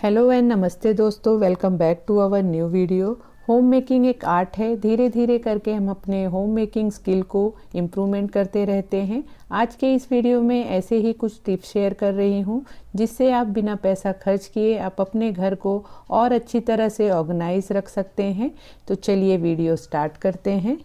Hello and नमस्ते दोस्तों, welcome back to our new video. Home making एक art है। धीरे धीरे करके हम अपने होम मेकिंग स्किल को इम्प्रूवमेंट करते रहते हैं। आज के इस वीडियो में ऐसे ही कुछ टिप्स शेयर कर रही हूँ जिससे आप बिना पैसा खर्च किए आप अपने घर को और अच्छी तरह से ऑर्गेनाइज रख सकते हैं। तो चलिए वीडियो स्टार्ट करते हैं।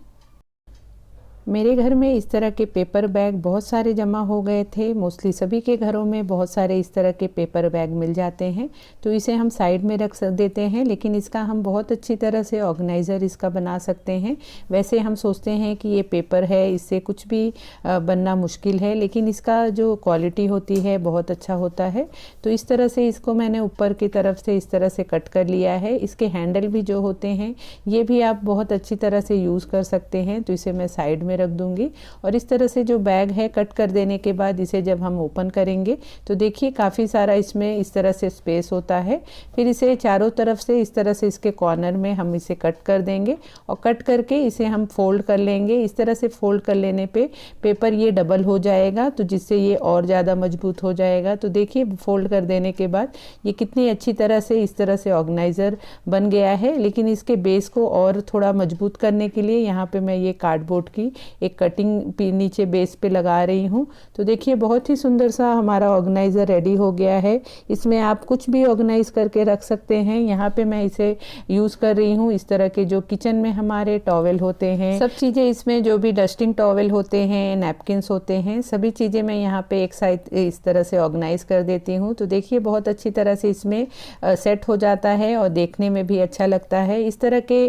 मेरे घर में इस तरह के पेपर बैग बहुत सारे जमा हो गए थे। मोस्टली सभी के घरों में बहुत सारे इस तरह के पेपर बैग मिल जाते हैं, तो इसे हम साइड में रख देते हैं। लेकिन इसका हम बहुत अच्छी तरह से ऑर्गेनाइज़र इसका बना सकते हैं। वैसे हम सोचते हैं कि ये पेपर है, इससे कुछ भी बनना मुश्किल है, लेकिन इसका जो क्वालिटी होती है बहुत अच्छा होता है। तो इस तरह से इसको मैंने ऊपर की तरफ से इस तरह से कट कर लिया है। इसके हैंडल भी जो होते हैं ये भी आप बहुत अच्छी तरह से यूज़ कर सकते हैं। तो इसे मैं साइड में रख दूंगी। और इस तरह से जो बैग है कट कर देने के बाद इसे जब हम ओपन करेंगे तो देखिए काफ़ी सारा इसमें इस तरह से स्पेस होता है। फिर इसे चारों तरफ से इस तरह से इसके कॉर्नर में हम इसे कट कर देंगे और कट करके इसे हम फोल्ड कर लेंगे। इस तरह से फोल्ड कर लेने पे पेपर ये डबल हो जाएगा, तो जिससे ये और ज़्यादा मजबूत हो जाएगा। तो देखिए फोल्ड कर देने के बाद ये कितनी अच्छी तरह से इस तरह से ऑर्गेनाइज़र बन गया है। लेकिन इसके बेस को और थोड़ा मजबूत करने के लिए यहाँ पे मैं ये कार्डबोर्ड की एक कटिंग नीचे बेस पे लगा रही हूँ। तो देखिए बहुत ही सुंदर सा हमारा ऑर्गेनाइज़र रेडी हो गया है। इसमें आप कुछ भी ऑर्गेनाइज करके रख सकते हैं। यहाँ पे मैं इसे यूज़ कर रही हूँ। इस तरह के जो किचन में हमारे टॉवेल होते हैं, सब चीज़ें इसमें जो भी डस्टिंग टॉवेल होते हैं, नैपकिन्स होते हैं, सभी चीज़ें मैं यहाँ पे एक साइड इस तरह से ऑर्गेनाइज कर देती हूँ। तो देखिए बहुत अच्छी तरह से इसमें सेट हो जाता है और देखने में भी अच्छा लगता है। इस तरह के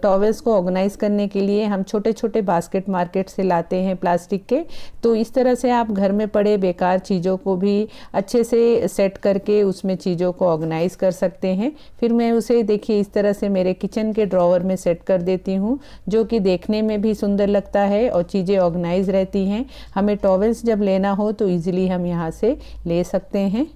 टॉवेल्स को ऑर्गेनाइज करने के लिए हम छोटे छोटे बास्केट मार्केट से लाते हैं प्लास्टिक के। तो इस तरह से आप घर में पड़े बेकार चीज़ों को भी अच्छे से सेट करके उसमें चीज़ों को ऑर्गेनाइज कर सकते हैं। फिर मैं उसे देखिए इस तरह से मेरे किचन के ड्रॉवर में सेट कर देती हूँ, जो कि देखने में भी सुंदर लगता है और चीज़ें ऑर्गेनाइज रहती हैं। हमें टॉवेल्स जब लेना हो तो ईजिली हम यहाँ से ले सकते हैं।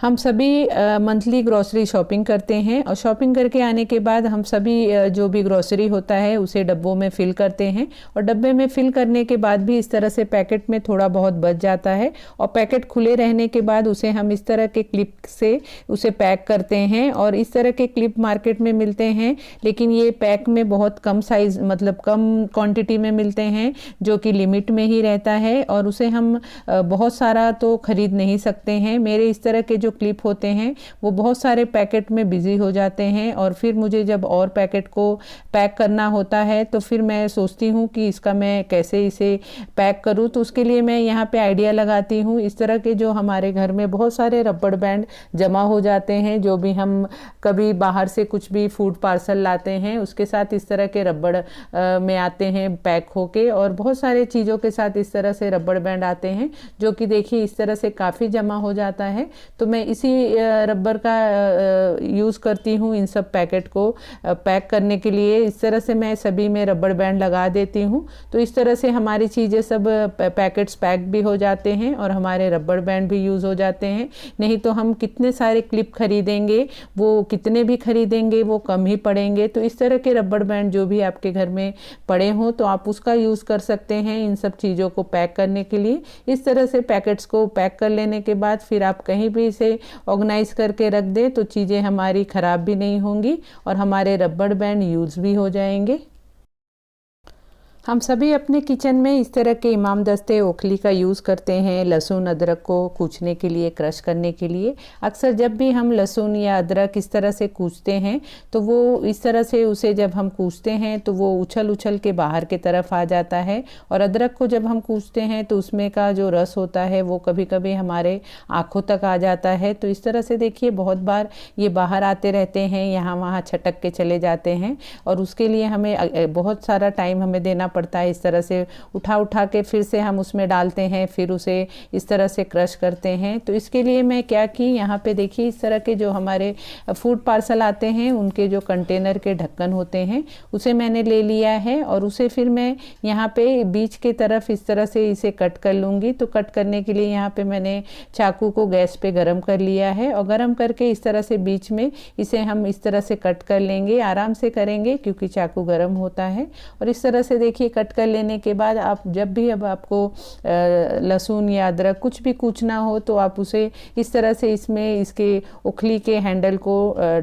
हम सभी मंथली ग्रॉसरी शॉपिंग करते हैं और शॉपिंग करके आने के बाद हम सभी जो भी ग्रॉसरी होता है उसे डब्बों में फिल करते हैं। और डब्बे में फिल करने के बाद भी इस तरह से पैकेट में थोड़ा बहुत बच जाता है और पैकेट खुले रहने के बाद उसे हम इस तरह के क्लिप से उसे पैक करते हैं। और इस तरह के क्लिप मार्केट में मिलते हैं, लेकिन ये पैक में बहुत कम साइज मतलब कम क्वांटिटी में मिलते हैं, जो कि लिमिट में ही रहता है और उसे हम बहुत सारा तो खरीद नहीं सकते हैं। मेरे इस तरह के जो क्लिप होते हैं वो बहुत सारे पैकेट में बिजी हो जाते हैं और फिर मुझे जब और पैकेट को पैक करना होता है तो फिर मैं सोचती हूँ कि इसका मैं कैसे इसे पैक करूँ। तो उसके लिए मैं यहाँ पे आइडिया लगाती हूँ। इस तरह के जो हमारे घर में बहुत सारे रबड़ बैंड जमा हो जाते हैं, जो भी हम कभी बाहर से कुछ भी फूड पार्सल लाते हैं उसके साथ इस तरह के रबड़ में आते हैं पैक होके, और बहुत सारे चीज़ों के साथ इस तरह से रबड़ बैंड आते हैं, जो कि देखिए इस तरह से काफ़ी जमा हो जाता है। तो मैं इसी रबर का यूज़ करती हूँ इन सब पैकेट को पैक करने के लिए। इस तरह से मैं सभी में रबर बैंड लगा देती हूँ। तो इस तरह से हमारी चीज़ें सब पैकेट्स पैक भी हो जाते हैं और हमारे रबर बैंड भी यूज़ हो जाते हैं। नहीं तो हम कितने सारे क्लिप खरीदेंगे, वो कितने भी खरीदेंगे वो कम ही पड़ेंगे। तो इस तरह के रबर बैंड जो भी आपके घर में पड़े हों तो आप उसका यूज़ कर सकते हैं इन सब चीज़ों को पैक करने के लिए। इस तरह से पैकेट्स को पैक कर लेने के बाद फिर आप कहीं भी इसे ऑर्गेनाइज करके रख दें तो चीज़ें हमारी ख़राब भी नहीं होंगी और हमारे रबड़ बैंड यूज़ भी हो जाएंगे। हम सभी अपने किचन में इस तरह के इमाम दस्ते ओखली का यूज़ करते हैं लहसुन अदरक को कूचने के लिए, क्रश करने के लिए। अक्सर जब भी हम लहसुन या अदरक इस तरह से कूचते हैं तो वो इस तरह से उसे जब हम कूचते हैं तो वो उछल उछल के बाहर की तरफ आ जाता है। और अदरक को जब हम कूचते हैं तो उसमें का जो रस होता है वो कभी कभी हमारे आँखों तक आ जाता है। तो इस तरह से देखिए बहुत बार ये बाहर आते रहते हैं, यहाँ वहाँ छटक के चले जाते हैं और उसके लिए हमें बहुत सारा टाइम हमें देना पड़ता है। इस तरह से उठा उठा के फिर से हम उसमें डालते हैं, फिर उसे इस तरह से क्रश करते हैं। तो इसके लिए मैं क्या की, यहाँ पे देखिए इस तरह के जो हमारे फूड पार्सल आते हैं उनके जो कंटेनर के ढक्कन होते हैं उसे मैंने ले लिया है और उसे फिर मैं यहाँ पे बीच के तरफ इस तरह से इसे कट कर लूँगी। तो कट करने के लिए यहाँ पे मैंने चाकू को गैस पे गरम कर लिया है और गरम करके इस तरह से बीच में इसे हम इस तरह से कट कर लेंगे। आराम से करेंगे क्योंकि चाकू गरम होता है। और इस तरह से देखिए देखिए कट कर लेने के बाद आप जब भी अब आपको लहसुन या अदरक कुछ भी कूचना हो तो आप उसे इस तरह से इसमें इसके उखली के हैंडल को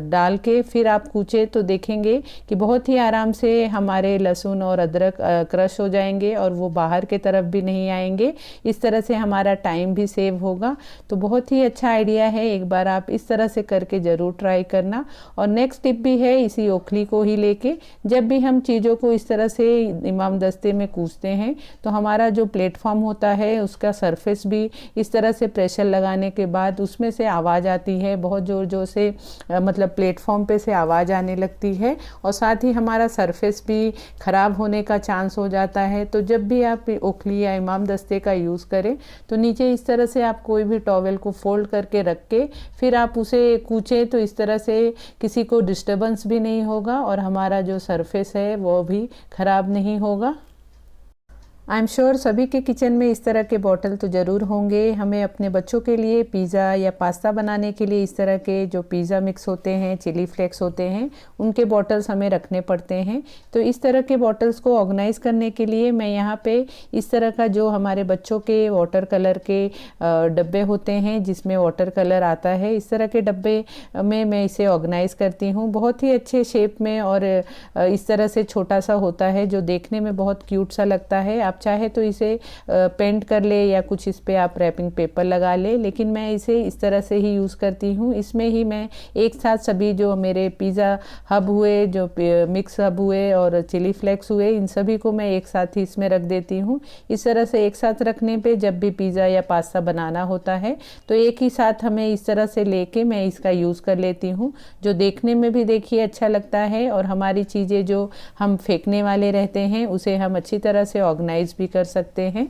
डाल के फिर आप कूचे तो देखेंगे कि बहुत ही आराम से हमारे लहसुन और अदरक क्रश हो जाएंगे और वो बाहर के तरफ भी नहीं आएंगे। इस तरह से हमारा टाइम भी सेव होगा। तो बहुत ही अच्छा आइडिया है, एक बार आप इस तरह से करके ज़रूर ट्राई करना। और नेक्स्ट टिप भी है, इसी ओखली को ही लेके जब भी हम चीज़ों को इस तरह से इमाम दस्ते में कूचते हैं तो हमारा जो प्लेटफॉर्म होता है उसका सरफेस भी इस तरह से प्रेशर लगाने के बाद उसमें से आवाज़ आती है, बहुत ज़ोर ज़ोर से मतलब प्लेटफॉर्म पे से आवाज़ आने लगती है और साथ ही हमारा सरफेस भी ख़राब होने का चांस हो जाता है। तो जब भी आप ओखली या इमाम दस्ते का यूज़ करें तो नीचे इस तरह से आप कोई भी टॉवेल को फोल्ड करके रख के फिर आप उसे कूचें तो इस तरह से किसी को डिस्टर्बेंस भी नहीं होगा और हमारा जो सरफेस है वो भी ख़राब नहीं होगा। आई एम श्योर सभी के किचन में इस तरह के बॉटल तो ज़रूर होंगे। हमें अपने बच्चों के लिए पिज़्ज़ा या पास्ता बनाने के लिए इस तरह के जो पिज़्ज़ा मिक्स होते हैं, चिली फ्लेक्स होते हैं, उनके बॉटल्स हमें रखने पड़ते हैं। तो इस तरह के बॉटल्स को ऑर्गेनाइज़ करने के लिए मैं यहाँ पे इस तरह का जो हमारे बच्चों के वाटर कलर के डब्बे होते हैं जिसमें वाटर कलर आता है, इस तरह के डब्बे में मैं इसे ऑर्गेनाइज़ करती हूँ। बहुत ही अच्छे शेप में और इस तरह से छोटा सा होता है जो देखने में बहुत क्यूट सा लगता है। आप चाहे तो इसे पेंट कर ले या कुछ इस पे आप रैपिंग पेपर लगा ले, लेकिन मैं इसे इस तरह से ही यूज़ करती हूँ। इसमें ही मैं एक साथ सभी जो मेरे पिज़्ज़ा हब हुए, जो मिक्स हब हुए और चिली फ्लेक्स हुए, इन सभी को मैं एक साथ ही इसमें रख देती हूँ। इस तरह से एक साथ रखने पे जब भी पिज़्ज़ा या पास्ता बनाना होता है तो एक ही साथ हमें इस तरह से लेके मैं इसका यूज़ कर लेती हूँ, जो देखने में भी देखिए अच्छा लगता है और हमारी चीज़ें जो हम फेंकने वाले रहते हैं उसे हम अच्छी तरह से ऑर्गेनाइज भी कर सकते हैं।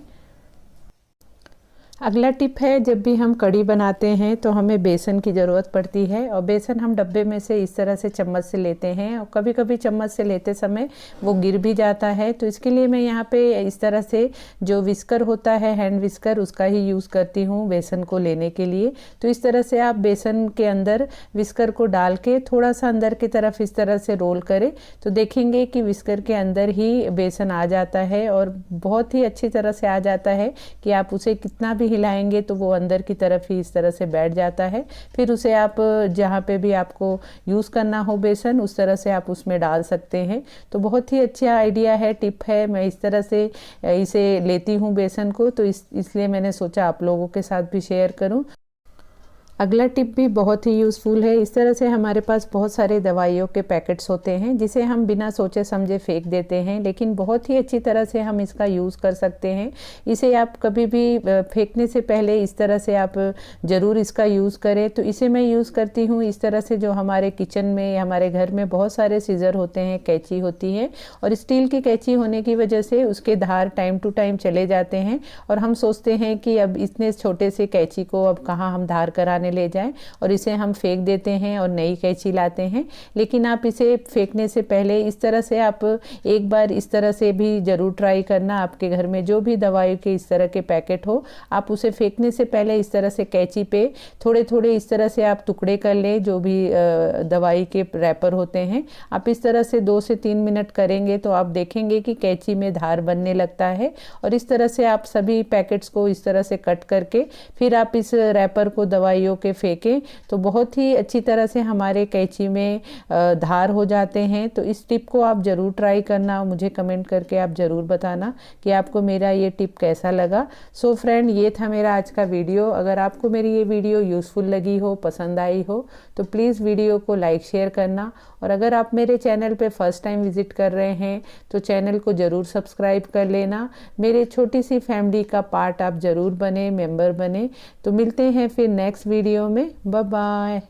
अगला टिप है, जब भी हम कढ़ी बनाते हैं तो हमें बेसन की ज़रूरत पड़ती है और बेसन हम डब्बे में से इस तरह से चम्मच से लेते हैं और कभी कभी चम्मच से लेते समय वो गिर भी जाता है। तो इसके लिए मैं यहाँ पे इस तरह से जो विस्कर होता है, हैंड विस्कर, उसका ही यूज़ करती हूँ बेसन को लेने के लिए। तो इस तरह से आप बेसन के अंदर विस्कर को डाल के थोड़ा सा अंदर की तरफ इस तरह से रोल करें तो देखेंगे कि विस्कर के अंदर ही बेसन आ जाता है और बहुत ही अच्छी तरह से आ जाता है कि आप उसे कितना भी हिलाएंगे तो वो अंदर की तरफ ही इस तरह से बैठ जाता है। फिर उसे आप जहाँ पे भी आपको यूज़ करना हो बेसन, उस तरह से आप उसमें डाल सकते हैं। तो बहुत ही अच्छा आइडिया है, टिप है। मैं इस तरह से इसे लेती हूँ बेसन को, तो इसलिए मैंने सोचा आप लोगों के साथ भी शेयर करूँ। अगला टिप भी बहुत ही यूज़फुल है। इस तरह से हमारे पास बहुत सारे दवाइयों के पैकेट्स होते हैं जिसे हम बिना सोचे समझे फेंक देते हैं, लेकिन बहुत ही अच्छी तरह से हम इसका यूज़ कर सकते हैं। इसे आप कभी भी फेंकने से पहले इस तरह से आप ज़रूर इसका यूज़ करें। तो इसे मैं यूज़ करती हूँ इस तरह से, जो हमारे किचन में, हमारे घर में बहुत सारे सीज़र होते हैं, कैंची होती है और स्टील की कैंची होने की वजह से उसके धार टाइम टू टाइम चले जाते हैं और हम सोचते हैं कि अब इतने छोटे से कैंची को अब कहाँ हम धार कराने ले जाएं और इसे हम फेंक देते हैं और नई कैंची लाते हैं। लेकिन आप इसे फेंकने से पहले इस तरह से आप एक बार इस तरह से भी ज़रूर ट्राई करना। आपके घर में जो भी दवाई के इस तरह के पैकेट हो, आप उसे फेंकने से पहले इस तरह से कैंची पे थोड़े थोड़े इस तरह से आप टुकड़े कर लें। जो भी दवाई के रैपर होते हैं, आप इस तरह से 2 से 3 मिनट करेंगे तो आप देखेंगे कि कैंची में धार बनने लगता है। और इस तरह से आप सभी पैकेट्स को इस तरह से कट करके फिर आप इस रैपर को दवाइयों के फेंकें तो बहुत ही अच्छी तरह से हमारे कैंची में धार हो जाते हैं। तो इस टिप को आप ज़रूर ट्राई करना, मुझे कमेंट करके आप ज़रूर बताना कि आपको मेरा ये टिप कैसा लगा। सो फ्रेंड, ये था मेरा आज का वीडियो। अगर आपको मेरी ये वीडियो यूज़फुल लगी हो, पसंद आई हो, तो प्लीज़ वीडियो को लाइक शेयर करना। और अगर आप मेरे चैनल पे फर्स्ट टाइम विज़िट कर रहे हैं तो चैनल को ज़रूर सब्सक्राइब कर लेना। मेरे छोटी सी फैमिली का पार्ट आप ज़रूर बने, मेंबर बने। तो मिलते हैं फिर नेक्स्ट वीडियो में। Bye bye.